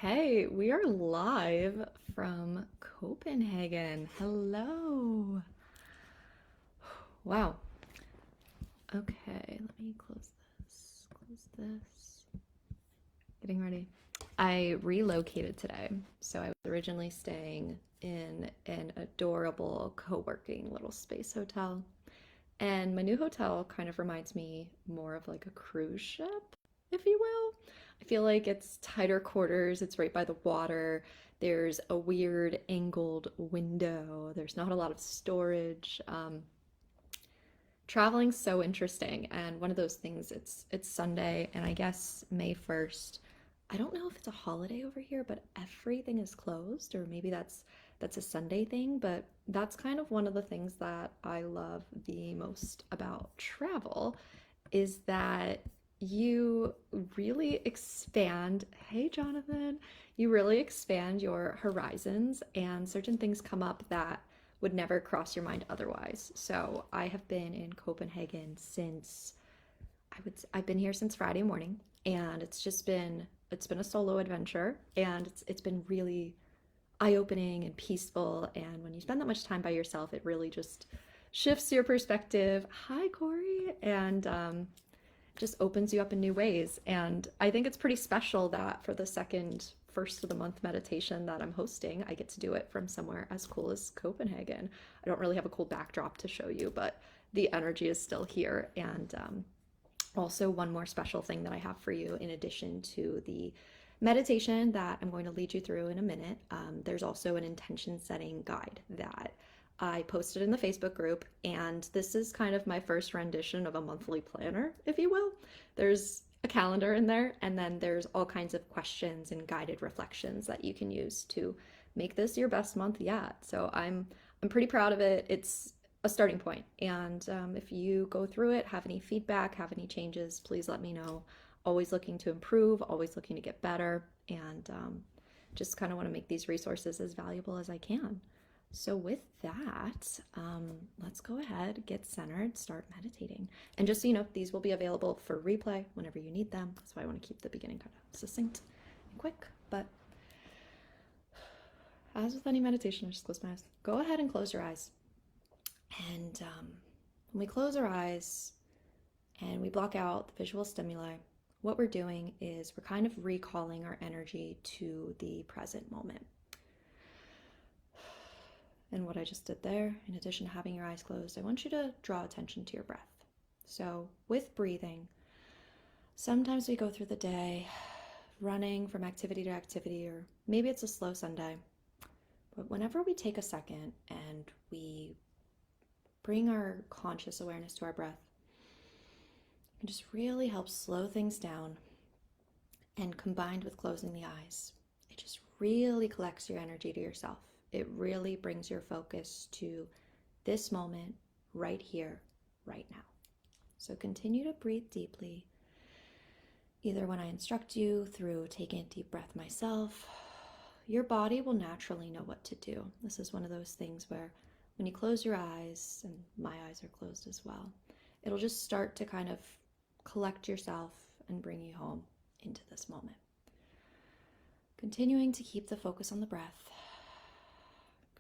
Okay, we are live from Copenhagen. Hello. Wow. Okay, let me close this. Close this. Getting ready. I relocated today. So I was originally staying in an adorable co-working little space hotel. And my new hotel kind of reminds me more of like a cruise ship, if you will. I feel like it's tighter quarters, it's right by the water. There's a weird angled window. There's not a lot of storage. Traveling's so interesting, and one of those things, it's Sunday, and I guess May 1st. I don't know if it's a holiday over here, but everything is closed, or maybe that's a Sunday thing, but that's kind of one of the things that I love the most about travel is that you really expand, hey Jonathan, you really expand your horizons and certain things come up that would never cross your mind otherwise. So I have been in Copenhagen since I've been here since Friday morning, and it's been a solo adventure, and it's been really eye-opening and peaceful. And when you spend that much time by yourself, it really just shifts your perspective. Hi, Corey, and just opens you up in new ways. And I think it's pretty special that for the second first of the month meditation that I'm hosting, I get to do it from somewhere as cool as Copenhagen. I don't really have a cool backdrop to show you, but the energy is still here. And also, one more special thing that I have for you, in addition to the meditation that I'm going to lead you through in a minute, there's also an intention setting guide that I posted in the Facebook group, and this is kind of my first rendition of a monthly planner, if you will. There's a calendar in there, and then there's all kinds of questions and guided reflections that you can use to make this your best month yet. So I'm pretty proud of it. It's a starting point, and if you go through it, have any feedback, have any changes, please let me know. Always looking to improve, always looking to get better, and just kind of want to make these resources as valuable as I can. So with that, let's go ahead, get centered, start meditating. And just so you know, these will be available for replay whenever you need them. That's why I want to keep the beginning kind of succinct and quick. But as with any meditation, I just close my eyes. Go ahead and close your eyes. And when we close our eyes and we block out the visual stimuli, what we're doing is we're kind of recalling our energy to the present moment. And what I just did there, in addition to having your eyes closed, I want you to draw attention to your breath. So with breathing, sometimes we go through the day running from activity to activity, or maybe it's a slow Sunday. But whenever we take a second and we bring our conscious awareness to our breath, it just really helps slow things down. And combined with closing the eyes, it just really collects your energy to yourself. It really brings your focus to this moment, right here, right now. So continue to breathe deeply, either when I instruct you through taking a deep breath myself. Your body will naturally know what to do. This is one of those things where when you close your eyes, and my eyes are closed as well, it'll just start to kind of collect yourself and bring you home into this moment. Continuing to keep the focus on the breath,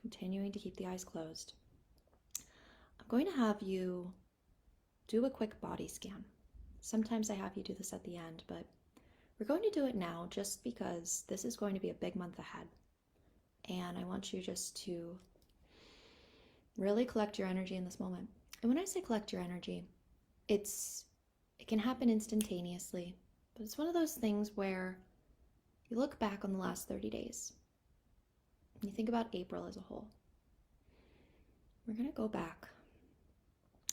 continuing to keep the eyes closed. I'm going to have you do a quick body scan. Sometimes I have you do this at the end, but we're going to do it now just because this is going to be a big month ahead. And I want you just to really collect your energy in this moment. And when I say collect your energy, it can happen instantaneously, but it's one of those things where you look back on the last 30 days and you think about April as a whole. We're going to go back,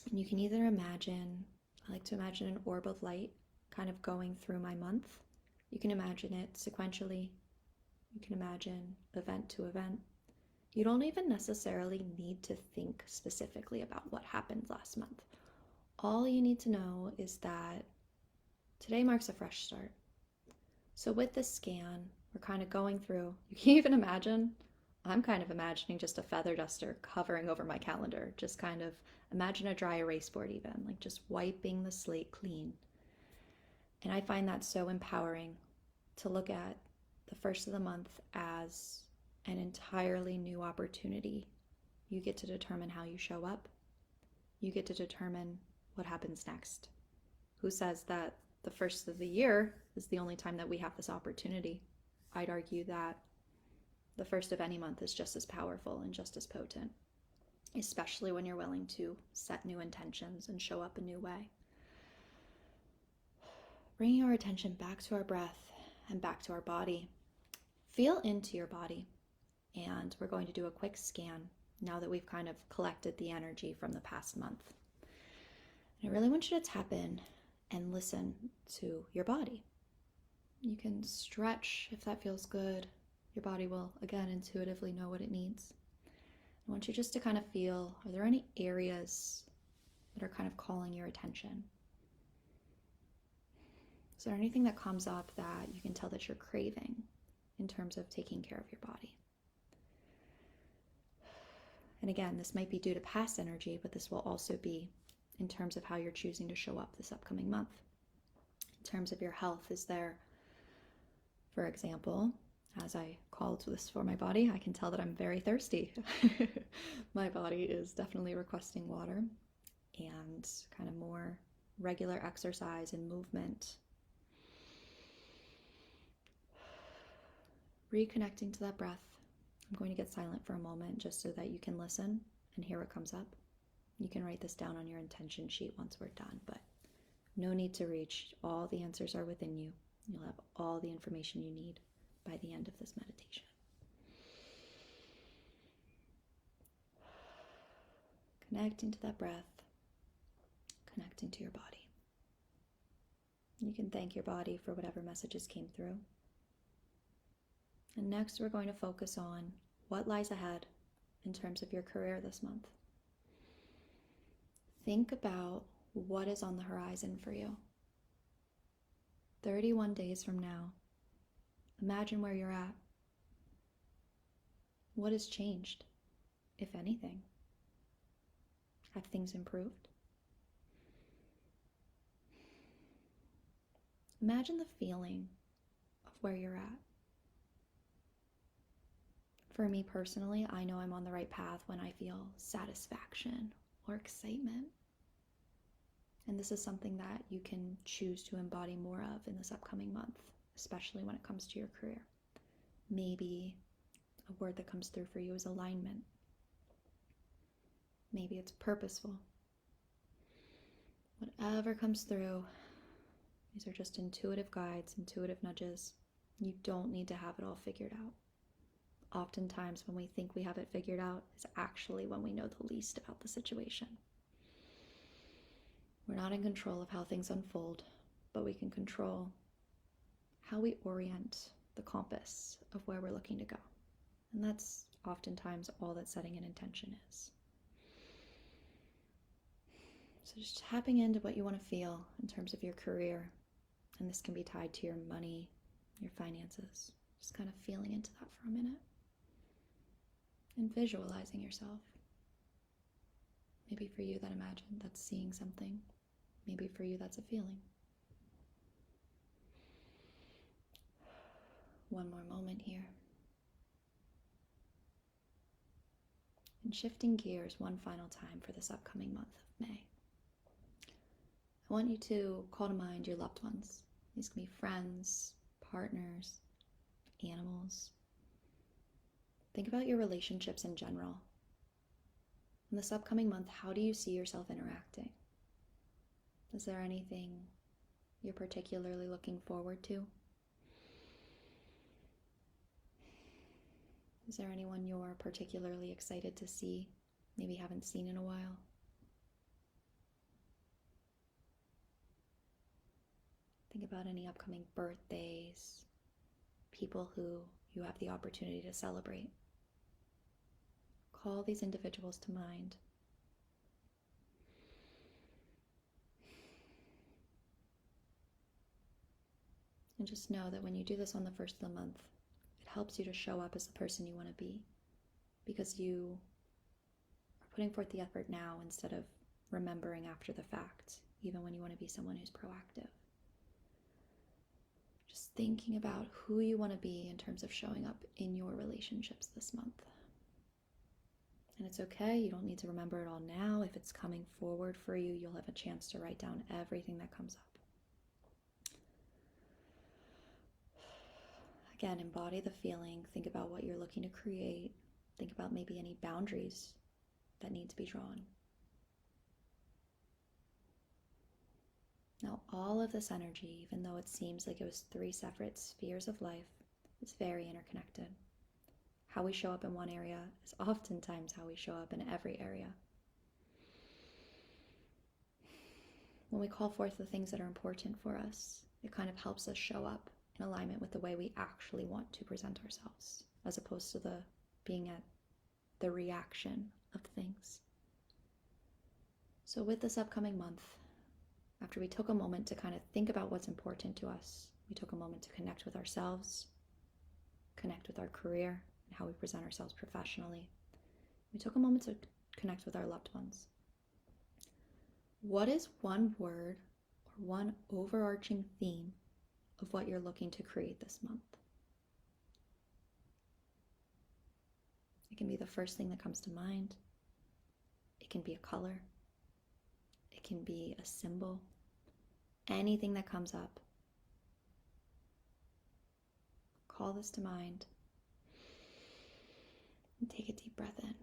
and you can either imagine, I like to imagine an orb of light kind of going through my month. You can imagine it sequentially. You can imagine event to event. You don't even necessarily need to think specifically about what happened last month. All you need to know is that today marks a fresh start. So with this scan, we're kind of going through, you can even imagine, I'm kind of imagining just a feather duster hovering over my calendar. Just kind of imagine a dry erase board even, like just wiping the slate clean. And I find that so empowering to look at the first of the month as an entirely new opportunity. You get to determine how you show up. You get to determine what happens next. Who says that the first of the year is the only time that we have this opportunity? I'd argue that the first of any month is just as powerful and just as potent, especially when you're willing to set new intentions and show up a new way. Bringing our attention back to our breath and back to our body. Feel into your body, and we're going to do a quick scan now that we've kind of collected the energy from the past month. And I really want you to tap in and listen to your body. You can stretch if that feels good. Your body will, again, intuitively know what it needs. I want you just to kind of feel, are there any areas that are kind of calling your attention? Is there anything that comes up that you can tell that you're craving in terms of taking care of your body? And again, this might be due to past energy, but this will also be in terms of how you're choosing to show up this upcoming month. In terms of your health, is there, for example, as I called this for my body, I can tell that I'm very thirsty. My body is definitely requesting water and kind of more regular exercise and movement. Reconnecting to that breath. I'm going to get silent for a moment just so that you can listen and hear what comes up. You can write this down on your intention sheet once we're done, but no need to reach. All the answers are within you. You'll have all the information you need by the end of this meditation. Connecting to that breath, connecting to your body. You can thank your body for whatever messages came through. And next, we're going to focus on what lies ahead in terms of your career this month. Think about what is on the horizon for you. 31 days from now, imagine where you're at. What has changed, if anything? Have things improved? Imagine the feeling of where you're at. For me personally, I know I'm on the right path when I feel satisfaction or excitement. And this is something that you can choose to embody more of in this upcoming month, especially when it comes to your career. Maybe a word that comes through for you is alignment. Maybe it's purposeful. Whatever comes through, these are just intuitive guides, intuitive nudges. You don't need to have it all figured out. Oftentimes when we think we have it figured out is actually when we know the least about the situation. We're not in control of how things unfold, but we can control how we orient the compass of where we're looking to go. And that's oftentimes all that setting an intention is. So just tapping into what you want to feel in terms of your career, and this can be tied to your money, your finances. Just kind of feeling into that for a minute. And visualizing yourself. Maybe for you that imagine, that's seeing something. Maybe for you that's a feeling. One more moment here. And shifting gears one final time for this upcoming month of May. I want you to call to mind your loved ones. These can be friends, partners, animals. Think about your relationships in general. In this upcoming month, how do you see yourself interacting? Is there anything you're particularly looking forward to? Is there anyone you're particularly excited to see, maybe haven't seen in a while? Think about any upcoming birthdays, people who you have the opportunity to celebrate. Call these individuals to mind. And just know that when you do this on the first of the month, it helps you to show up as the person you want to be, because you are putting forth the effort now instead of remembering after the fact, even when you want to be someone who's proactive. Just thinking about who you want to be in terms of showing up in your relationships this month. And it's okay, you don't need to remember it all now. If it's coming forward for you, you'll have a chance to write down everything that comes up. Again, embody the feeling. Think about what you're looking to create. Think about maybe any boundaries that need to be drawn. Now, all of this energy, even though it seems like it was 3 separate spheres of life, is very interconnected. How we show up in one area is oftentimes how we show up in every area. When we call forth the things that are important for us, it kind of helps us show up in alignment with the way we actually want to present ourselves, as opposed to being at the reaction of things. So with this upcoming month, after we took a moment to kind of think about what's important to us, we took a moment to connect with ourselves, connect with our career, and how we present ourselves professionally. We took a moment to connect with our loved ones. What is one word or one overarching theme of what you're looking to create this month? It can be the first thing that comes to mind. It can be a color. It can be a symbol. Anything that comes up. Call this to mind. And take a deep breath in.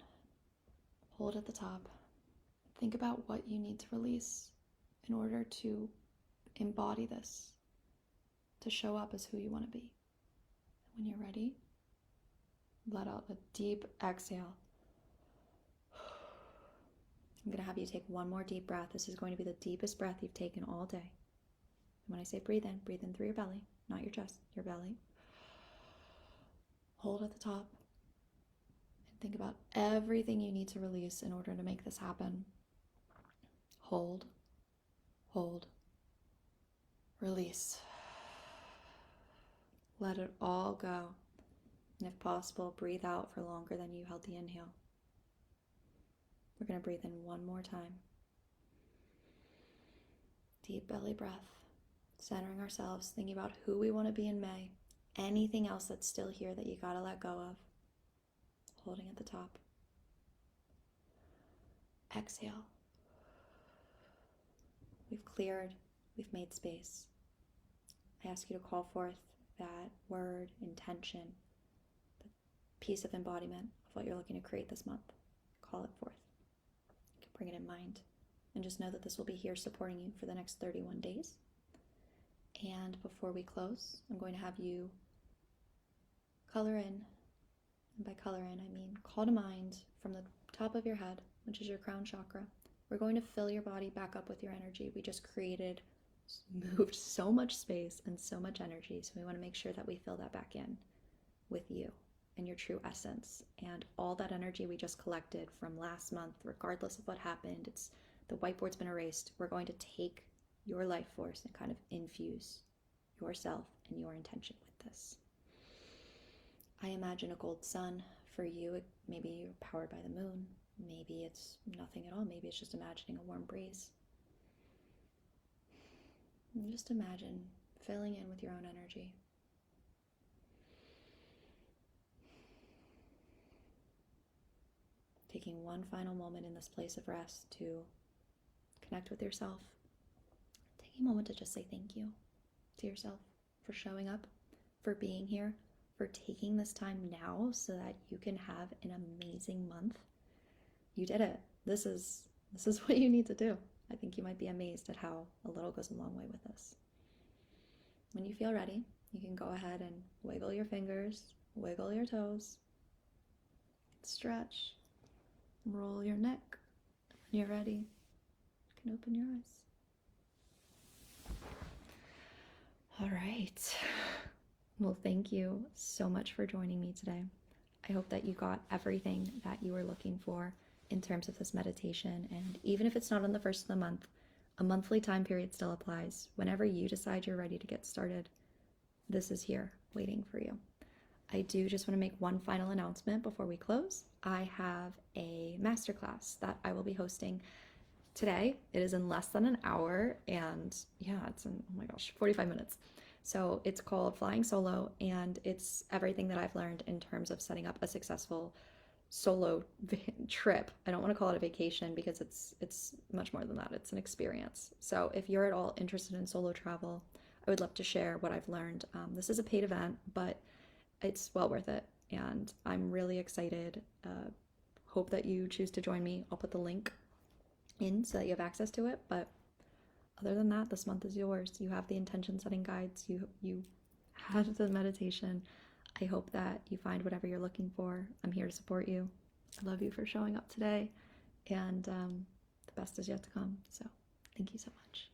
Hold at the top. Think about what you need to release in order to embody this, to show up as who you want to be. And when you're ready, let out a deep exhale. I'm going to have you take one more deep breath. This is going to be the deepest breath you've taken all day. And when I say breathe in through your belly, not your chest, your belly. Hold at the top. And think about everything you need to release in order to make this happen. Hold, release. Let it all go. And if possible, breathe out for longer than you held the inhale. We're going to breathe in one more time. Deep belly breath. Centering ourselves, thinking about who we want to be in May. Anything else that's still here that you gotta let go of. Holding at the top. Exhale. We've cleared, we've made space. I ask you to call forth that word, intention, the piece of embodiment of what you're looking to create this month. Call it forth. You can bring it in mind. And just know that this will be here supporting you for the next 31 days. And before we close, I'm going to have you color in. And by color in, I mean call to mind from the top of your head, which is your crown chakra. We're going to fill your body back up with your energy. We just moved so much space and so much energy. So we want to make sure that we fill that back in with you and your true essence. And all that energy we just collected from last month, regardless of what happened, the whiteboard's been erased. We're going to take your life force and kind of infuse yourself and your intention with this. I imagine a gold sun for you. Maybe you're powered by the moon. Maybe it's nothing at all. Maybe it's just imagining a warm breeze. And just imagine filling in with your own energy. Taking one final moment in this place of rest to connect with yourself. Taking a moment to just say thank you to yourself for showing up, for being here, for taking this time now so that you can have an amazing month. You did it. This is what you need to do. I think you might be amazed at how a little goes a long way with this. When you feel ready, you can go ahead and wiggle your fingers, wiggle your toes, stretch, roll your neck. When you're ready, you can open your eyes. All right. Well, thank you so much for joining me today. I hope that you got everything that you were looking for in terms of this meditation. And even if it's not on the first of the month, a monthly time period still applies. Whenever you decide you're ready to get started, this is here waiting for you. I do just want to make one final announcement before we close. I have a masterclass that I will be hosting today. It is in less than an hour, and yeah, it's in, oh my gosh, 45 minutes. So it's called Flying Solo, and it's everything that I've learned in terms of setting up a successful solo trip. I don't want to call it a vacation because it's much more than that. It's an experience. So if you're at all interested in solo travel, I would love to share what I've learned. This is a paid event, but it's well worth it, and I'm really excited. Hope that you choose to join me. I'll put the link in so that you have access to it. But other than that, this month is yours. You have the intention setting guides. You had the meditation. I hope that you find whatever you're looking for. I'm here to support you. I love you for showing up today, and the best is yet to come. So thank you so much.